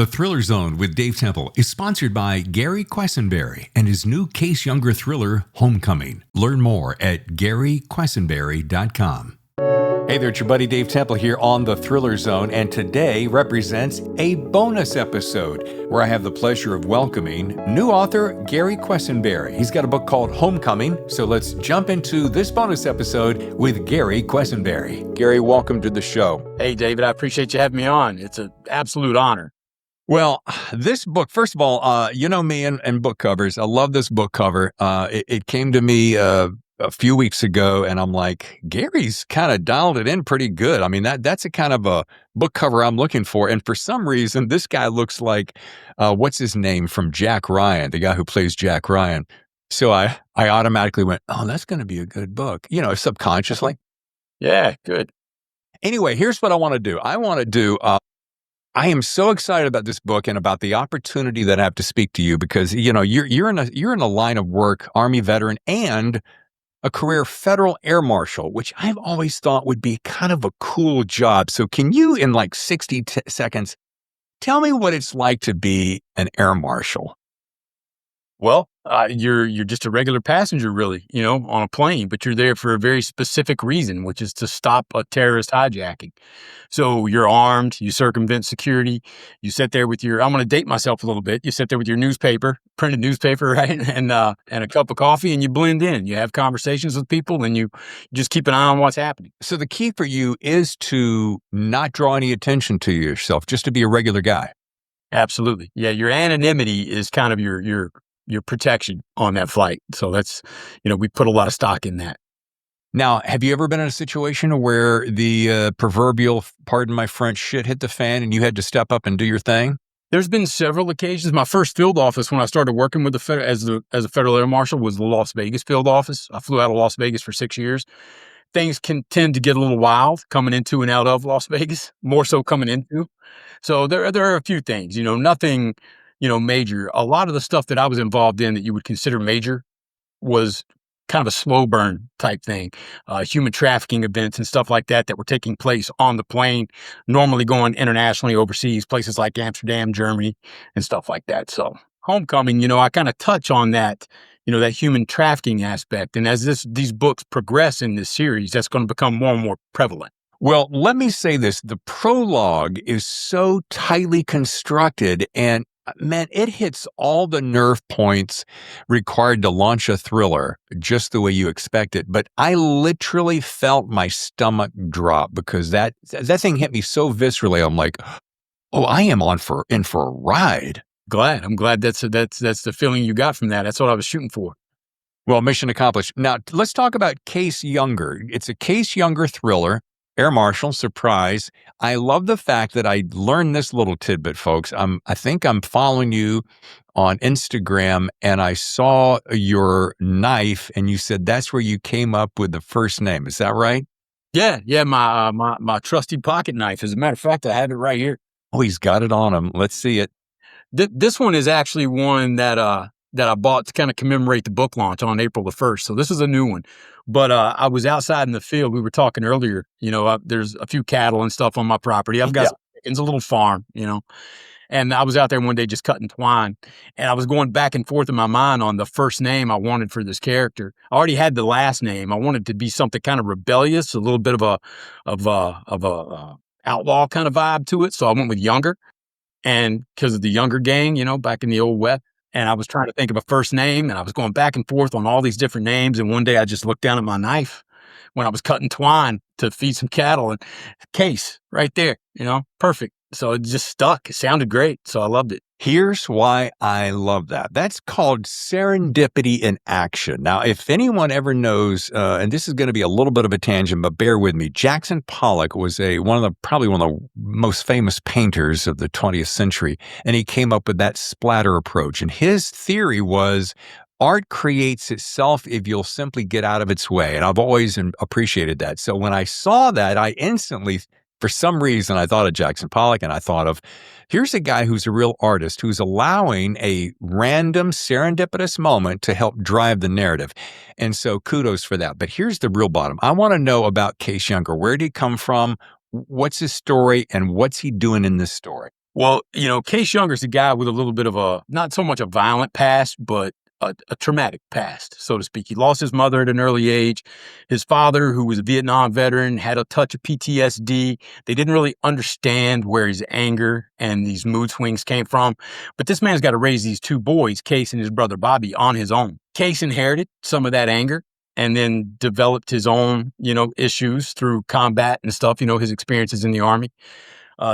The Thriller Zone with Dave Temple is sponsored by Gary Quesenberry and his new Case Younger thriller, Homecoming. Learn more at GaryQuessenberry.com. Hey there, it's your buddy Dave Temple here on The Thriller Zone, and today represents a bonus episode where I have the pleasure of welcoming new author Gary Quesenberry. He's got a book called Homecoming, so let's jump into this bonus episode with Gary Quesenberry. Gary, welcome to the show. Hey, David, I appreciate you having me on. It's an absolute honor. Well, this book, first of all, you know me and book covers. I love this book cover. It came to me a few weeks ago, and I'm like, Gary's kind of dialed it in pretty good. I mean, that's a kind of a book cover I'm looking for. And for some reason, this guy looks like, what's his name from Jack Ryan, the guy who plays Jack Ryan. So I automatically went, oh, that's going to be a good book, subconsciously. Yeah, good. Anyway, here's what I want to do. I am so excited about this book and about the opportunity that I have to speak to you because, you're in a line of work, Army veteran, and a career Federal Air Marshal, which I've always thought would be kind of a cool job. So can you, in like 60 seconds, tell me what it's like to be an Air Marshal? Well, you're just a regular passenger, really, on a plane, but you're there for a very specific reason, which is to stop a terrorist hijacking. So you're armed, you circumvent security, you sit there with I'm going to date myself a little bit. You sit there with your newspaper, printed newspaper, right? And a cup of coffee, and you blend in. You have conversations with people, and you just keep an eye on what's happening. So the key for you is to not draw any attention to yourself, just to be a regular guy. Absolutely. Yeah. Your anonymity is kind of your protection on that flight. So that's, we put a lot of stock in that. Now, have you ever been in a situation where the proverbial, pardon my French, shit hit the fan and you had to step up and do your thing? There's been several occasions. My first field office when I started working with as a Federal Air Marshal was the Las Vegas field office. I flew out of Las Vegas for 6 years. Things can tend to get a little wild coming into and out of Las Vegas, more so coming into. So there are a few things, nothing major. A lot of the stuff that I was involved in that you would consider major was kind of a slow burn type thing, human trafficking events and stuff like that were taking place on the plane, normally going internationally overseas, places like Amsterdam, Germany, and stuff like that. So Homecoming, I kind of touch on that, that human trafficking aspect. And as these books progress in this series, that's going to become more and more prevalent. Well, let me say this. The prologue is so tightly constructed and man, it hits all the nerve points required to launch a thriller just the way you expect it. But I literally felt my stomach drop because that thing hit me so viscerally. I'm like, oh, I am in for a ride. I'm glad that's the feeling you got from that. That's what I was shooting for. Well, mission accomplished. Now, let's talk about Case Younger. It's a Case Younger thriller. Air Marshal, surprise. I love the fact that I learned this little tidbit, folks. I think I'm following you on Instagram and I saw your knife and you said that's where you came up with the first name. Is that right? Yeah. My trusty pocket knife. As a matter of fact, I have it right here. Oh, he's got it on him. Let's see it. This one is actually one that I bought to kind of commemorate the book launch on April the 1st. So this is a new one. But I was outside in the field. We were talking earlier, there's a few cattle and stuff on my property. I've got some chickens, a little farm, and I was out there one day just cutting twine. And I was going back and forth in my mind on the first name I wanted for this character. I already had the last name. I wanted to be something kind of rebellious, a little bit of a outlaw kind of vibe to it. So I went with Younger. And because of the Younger gang, back in the old West. And I was trying to think of a first name and I was going back and forth on all these different names. And one day I just looked down at my knife when I was cutting twine to feed some cattle and Case right there, perfect. So it just stuck. It sounded great. So I loved it. Here's why I love that. That's called serendipity in action. Now, if anyone ever knows, and this is going to be a little bit of a tangent, but bear with me. Jackson Pollock was probably one of the most famous painters of the 20th century, and he came up with that splatter approach. And his theory was art creates itself if you'll simply get out of its way. And I've always appreciated that. So when I saw that, I instantly, for some reason, I thought of Jackson Pollock and I thought of, here's a guy who's a real artist who's allowing a random serendipitous moment to help drive the narrative. And so kudos for that. But here's the real bottom. I want to know about Case Younger. Where did he come from? What's his story and what's he doing in this story? Well, Case Younger's a guy with a little bit of not so much a violent past, but a traumatic past, so to speak. He lost his mother at an early age. His father, who was a Vietnam veteran, had a touch of PTSD. They didn't really understand where his anger and these mood swings came from. But this man's got to raise these two boys, Case and his brother Bobby, on his own. Case inherited some of that anger and then developed his own, issues through combat and stuff, his experiences in the Army.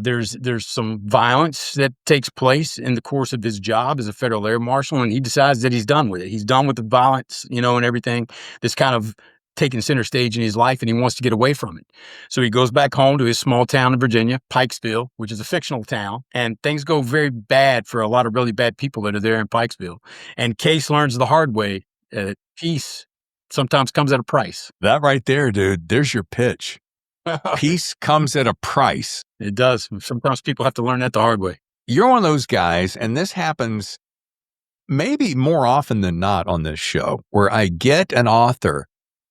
There's some violence that takes place in the course of his job as a Federal Air Marshal, and he decides that he's done with it. He's done with the violence, and everything that's kind of taking center stage in his life, and he wants to get away from it. So he goes back home to his small town in Virginia, Pikesville, which is a fictional town, and things go very bad for a lot of really bad people that are there in Pikesville. And Case learns the hard way that peace sometimes comes at a price. That right there, dude, there's your pitch. Peace comes at a price. It does. Sometimes people have to learn that the hard way. You're one of those guys, and this happens maybe more often than not on this show, where I get an author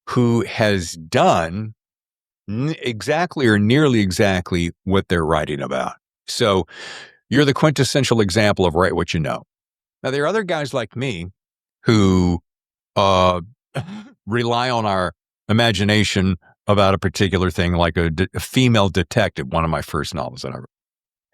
who has done exactly or nearly exactly what they're writing about. So you're the quintessential example of write what you know. Now, there are other guys like me who rely on our imagination about a particular thing, like a female detective, one of my first novels that I wrote.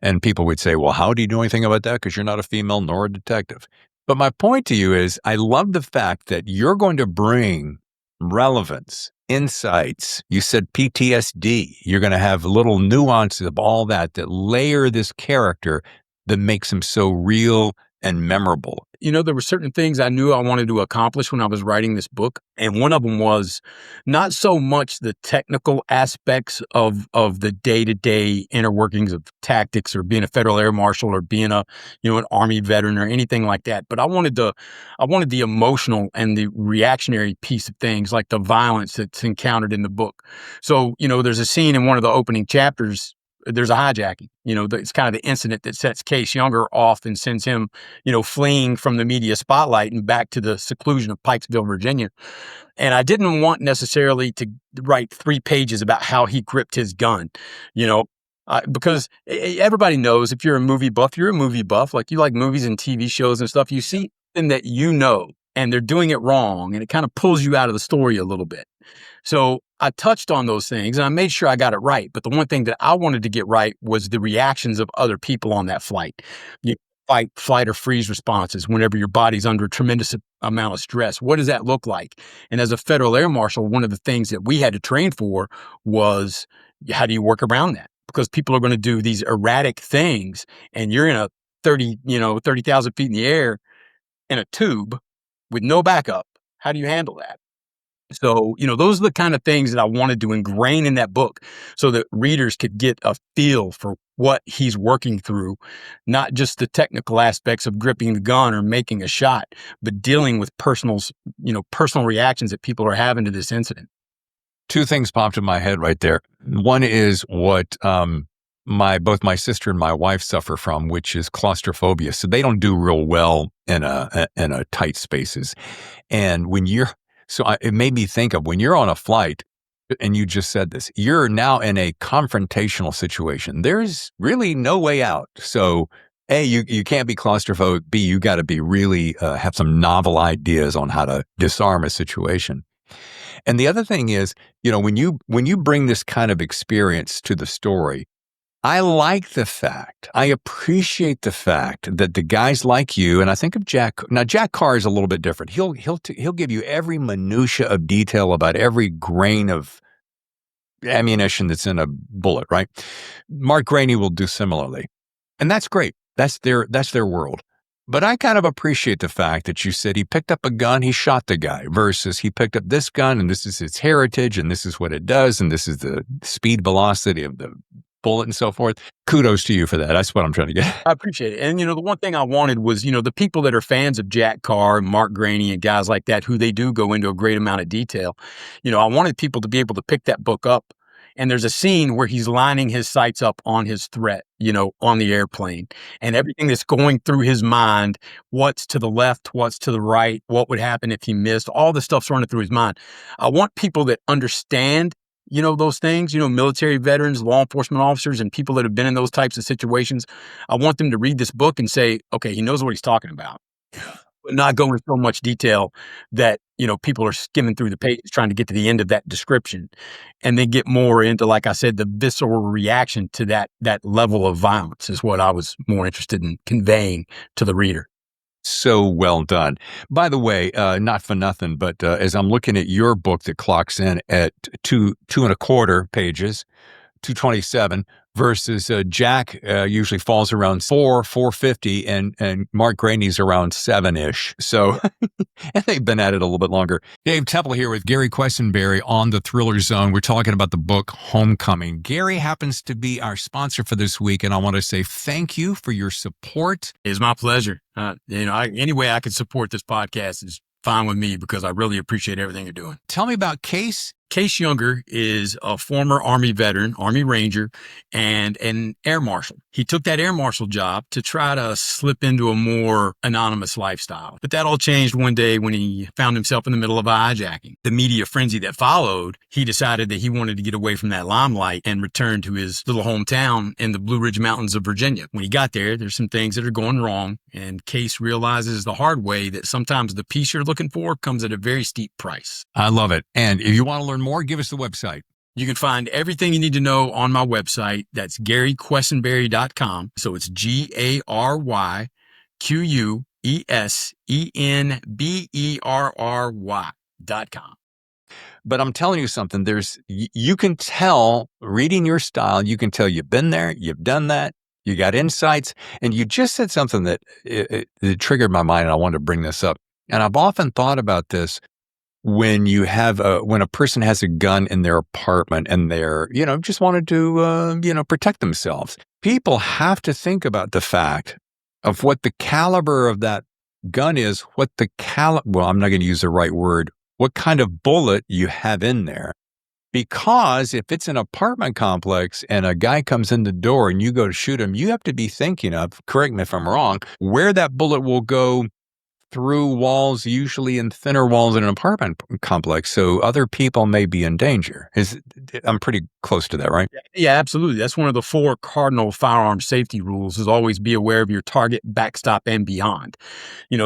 And people would say, well, how do you know anything about that? Because you're not a female nor a detective. But my point to you is, I love the fact that you're going to bring relevance, insights. You said PTSD. You're going to have little nuances of all that layer this character that makes him so real and memorable. There were certain things I knew I wanted to accomplish when I was writing this book. And one of them was not so much the technical aspects of the day-to-day inner workings of tactics or being a Federal Air Marshal or being an Army veteran or anything like that. But I wanted the emotional and the reactionary piece of things, like the violence that's encountered in the book. So, there's a scene in one of the opening chapters. There's a hijacking, it's kind of the incident that sets Case Younger off and sends him, fleeing from the media spotlight and back to the seclusion of Pikesville, Virginia. And I didn't want necessarily to write 3 pages about how he gripped his gun, because everybody knows if you're a movie buff, you're a movie buff. Like, you like movies and TV shows and stuff. You see something that and they're doing it wrong, and it kind of pulls you out of the story a little bit. So I touched on those things and I made sure I got it right. But the one thing that I wanted to get right was the reactions of other people on that flight. Fight, flight, or freeze responses whenever your body's under a tremendous amount of stress. What does that look like? And as a Federal Air Marshal, one of the things that we had to train for was, how do you work around that? Because people are going to do these erratic things, and you're in a 30,000 feet in the air in a tube with no backup. How do you handle that? So, those are the kind of things that I wanted to ingrain in that book so that readers could get a feel for what he's working through, not just the technical aspects of gripping the gun or making a shot, but dealing with personal reactions that people are having to this incident. 2 things popped in my head right there. One is what both my sister and my wife suffer from, which is claustrophobia. So they don't do real well in a tight spaces. And it made me think of when you're on a flight, and you just said this, you're now in a confrontational situation. There's really no way out. So A, you can't be claustrophobic. B, you got to be really have some novel ideas on how to disarm a situation. And the other thing is, when you bring this kind of experience to the story, I appreciate the fact that the guys like you, and I think of Jack. Now, Jack Carr is a little bit different. He'll give you every minutia of detail about every grain of ammunition that's in a bullet, right? Mark Graney will do similarly, and that's great. That's their world. But I kind of appreciate the fact that you said he picked up a gun, he shot the guy, versus he picked up this gun, and this is its heritage, and this is what it does, and this is the speed velocity of the bullet and so forth. Kudos to you for that. That's what I'm trying to get. I appreciate it. And, the one thing I wanted was, the people that are fans of Jack Carr, Mark Graney, and guys like that, who they do go into a great amount of detail. I wanted people to be able to pick that book up. And there's a scene where he's lining his sights up on his threat, on the airplane, and everything that's going through his mind, what's to the left, what's to the right, what would happen if he missed, all the stuff's running through his mind. I want people that understand those things, military veterans, law enforcement officers, and people that have been in those types of situations. I want them to read this book and say, okay, he knows what he's talking about, but not go into so much detail that, people are skimming through the pages trying to get to the end of that description. And they get more into, like I said, the visceral reaction to that level of violence is what I was more interested in conveying to the reader. So well done. By the way, not for nothing, but as I'm looking at your book that clocks in at two and a quarter pages, 227, versus Jack usually falls around 450, and Mark Graney's around 7-ish. So, and they've been at it a little bit longer. Dave Temple here with Gary Quesenberry on the Thriller Zone. We're talking about the book Homecoming. Gary happens to be our sponsor for this week, and I want to say thank you for your support. It's my pleasure. Any way I could support this podcast is fine with me because I really appreciate everything you're doing. Tell me about Case. Case Younger is a former Army veteran, Army Ranger, and an Air Marshal. He took that Air Marshal job to try to slip into a more anonymous lifestyle. But that all changed one day when he found himself in the middle of a hijacking. The media frenzy that followed, he decided that he wanted to get away from that limelight and return to his little hometown in the Blue Ridge Mountains of Virginia. When he got there, there's some things that are going wrong, and Case realizes the hard way that sometimes the peace you're looking for comes at a very steep price. I love it. And if you want to learn more, give us the website. You can find everything you need to know on my website. That's GaryQuessenberry.com. So it's GaryQuessenberry.com. But I'm telling you something, you can tell, reading your style, you can tell you've been there, you've done that, you got insights, and you just said something that it triggered my mind, and I wanted to bring this up. And I've often thought about this. When when a person has a gun in their apartment and they're, just wanted to, protect themselves, people have to think about the fact of what the caliber of that gun is, well, I'm not going to use the right word, what kind of bullet you have in there. Because if it's an apartment complex and a guy comes in the door and you go to shoot him, you have to be thinking of, correct me if I'm wrong, where that bullet will go through walls, usually in thinner walls in an apartment complex, so other people may be in danger. I'm pretty close to that, right? Yeah, absolutely. That's one of the 4 cardinal firearm safety rules, is always be aware of your target, backstop, and beyond.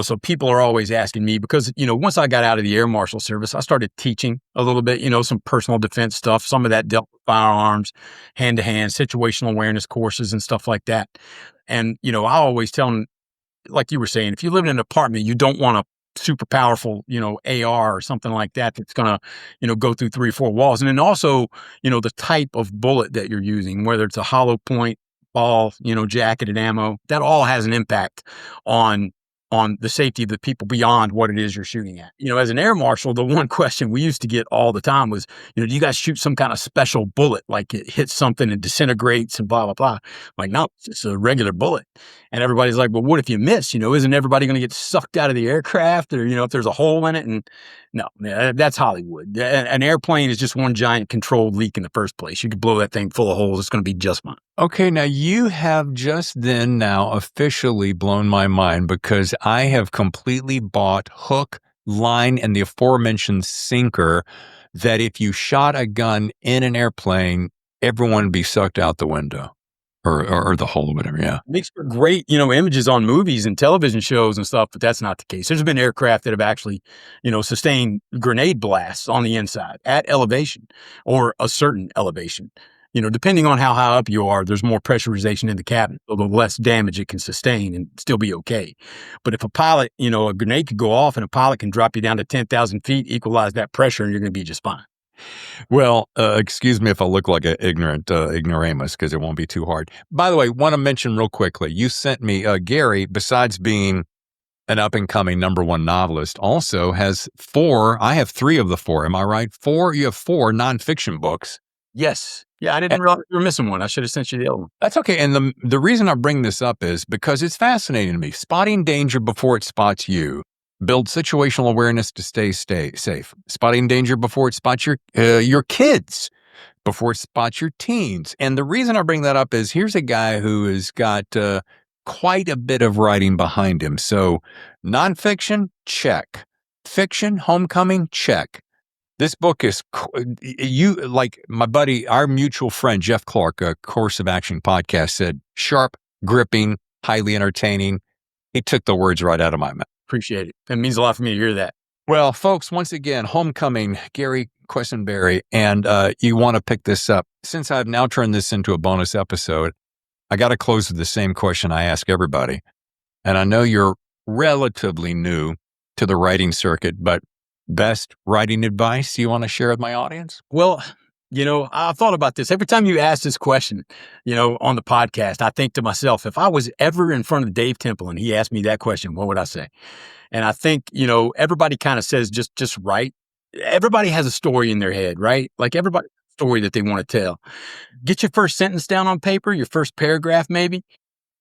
So people are always asking me because, once I got out of the Air Marshal service, I started teaching a little bit, some personal defense stuff. Some of that dealt with firearms, hand-to-hand, situational awareness courses and stuff like that. And, I always tell them, like you were saying, if you live in an apartment, you don't want a super powerful, AR or something like that that's going to, go through 3 or 4 walls. And then also, the type of bullet that you're using, whether it's a hollow point, ball, jacketed ammo, that all has an impact on the safety of the people beyond what it is you're shooting at. As an Air Marshal, the one question we used to get all the time was, do you guys shoot some kind of special bullet, like it hits something and disintegrates and blah, blah, blah? Like, no, it's just a regular bullet. And everybody's like, well, what if you miss? Isn't everybody going to get sucked out of the aircraft, or, if there's a hole in it? And no, that's Hollywood. An airplane is just one giant controlled leak in the first place. You could blow that thing full of holes. It's going to be just fine. Okay, now you have just then now officially blown my mind, because I have completely bought hook, line, and the aforementioned sinker that if you shot a gun in an airplane, everyone would be sucked out the window or the hole or whatever, yeah. Makes for great, images on movies and television shows and stuff, but that's not the case. There's been aircraft that have actually, sustained grenade blasts on the inside at elevation, or a certain elevation. Depending on how high up you are, there's more pressurization in the cabin, so the less damage it can sustain and still be okay. But if a pilot, a grenade could go off and a pilot can drop you down to 10,000 feet, equalize that pressure, and you're going to be just fine. Well, excuse me if I look like an ignoramus, because it won't be too hard. By the way, want to mention real quickly, you sent me, Gary, besides being an up-and-coming #1 novelist, also has 4, I have 3 of the 4, am I right? You have 4 nonfiction books. Yes. Yeah, I didn't realize you were missing one. I should have sent you the other one. That's okay. And the reason I bring this up is because it's fascinating to me. Spotting danger before it spots you. Build situational awareness to stay safe. Spotting danger before it spots your kids, before it spots your teens. And the reason I bring that up is here's a guy who has got quite a bit of writing behind him. So nonfiction, check. Fiction, Homecoming, check. This book is you like my buddy, our mutual friend Jeff Clark, a Course of Action podcast, said sharp, gripping, highly entertaining. He took the words right out of my mouth. Appreciate it. It means a lot for me to hear that. Well, folks, once again, Homecoming, Gary Quesenberry, and you want to pick this up. Since I've now turned this into a bonus episode, I got to close with the same question I ask everybody. And I know you're relatively new to the writing circuit, but best writing advice you want to share with my audience? Well, I thought about this. Every time you ask this question, on the podcast, I think to myself, if I was ever in front of Dave Temple and he asked me that question, what would I say? And I think, everybody kind of says just write. Everybody has a story in their head, right? Like everybody has a story that they want to tell. Get your first sentence down on paper, your first paragraph maybe.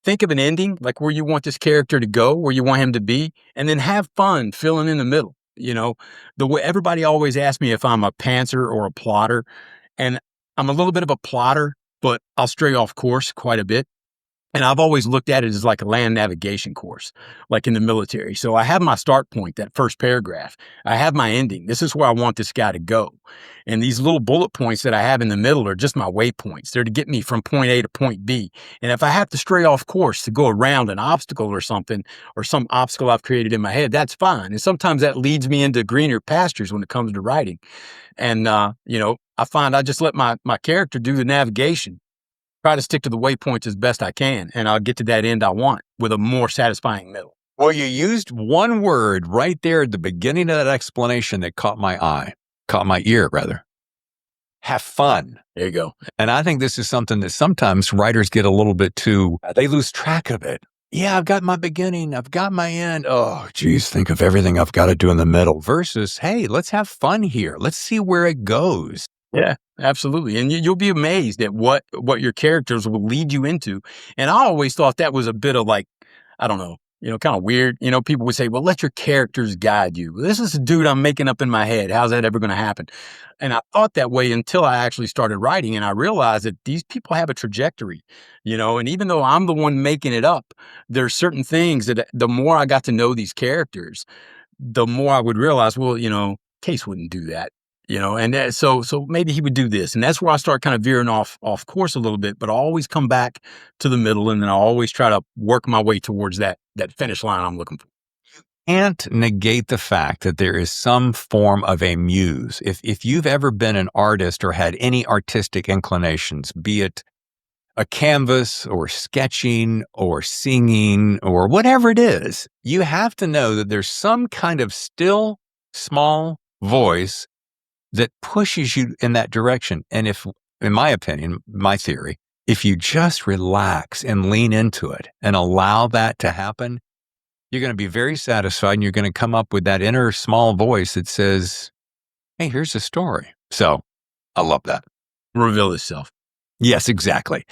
Think of an ending, like where you want this character to go, where you want him to be, and then have fun filling in the middle. The way everybody always asks me if I'm a pantser or a plotter, and I'm a little bit of a plotter, but I'll stray off course quite a bit. And I've always looked at it as like a land navigation course, like in the military. So I have my start point, that first paragraph. I have my ending. This is where I want this guy to go. And these little bullet points that I have in the middle are just my waypoints. They're to get me from point A to point B. And if I have to stray off course to go around an obstacle or something, or some obstacle I've created in my head, that's fine. And sometimes that leads me into greener pastures when it comes to writing. And, I find I just let my character do the navigation. Try to stick to the waypoints as best I can, and I'll get to that end I want with a more satisfying middle. Well, you used one word right there at the beginning of that explanation that caught my ear rather. Have fun. There you go. And I think this is something that sometimes writers get a little bit they lose track of it. Yeah, I've got my beginning, I've got my end. Oh, geez, think of everything I've got to do in the middle versus, hey, let's have fun here. Let's see where it goes. Yeah, absolutely. And you'll be amazed at what your characters will lead you into. And I always thought that was a bit of like, I don't know, kind of weird. People would say, well, let your characters guide you. This is a dude I'm making up in my head. How's that ever going to happen? And I thought that way until I actually started writing. And I realized that these people have a trajectory, and even though I'm the one making it up, there's certain things that the more I got to know these characters, the more I would realize, well, Case wouldn't do that. And so maybe he would do this. And that's where I start kind of veering off course a little bit, but I always come back to the middle, and then I always try to work my way towards that finish line I'm looking for. Can't negate the fact that there is some form of a muse. If you've ever been an artist or had any artistic inclinations, be it a canvas or sketching or singing or whatever it is, you have to know that there's some kind of still small voice that pushes you in that direction. And if, in my opinion, my theory, if you just relax and lean into it and allow that to happen, you're going to be very satisfied, and you're going to come up with that inner small voice that says, hey, here's a story. So I love that. Reveal itself. Yes, exactly.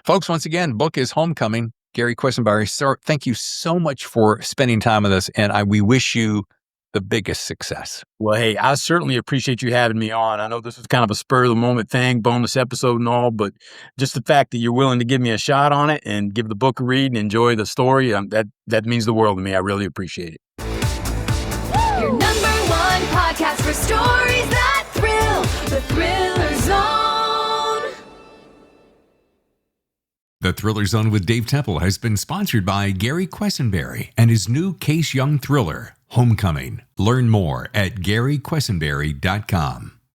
Folks, once again, book is Homecoming. Gary Quesenberry, sir, thank you so much for spending time with us, and we wish you the biggest success. Well, hey, I certainly appreciate you having me on. I know this was kind of a spur of the moment thing, bonus episode and all, but just the fact that you're willing to give me a shot on it and give the book a read and enjoy the story, that means the world to me. I really appreciate it. Your number one podcast for stories that thrill, the Thriller Zone. The Thriller Zone with Dave Temple has been sponsored by Gary Quesenberry and his new Case Young thriller, Homecoming. Learn more at GaryQuessenberry.com.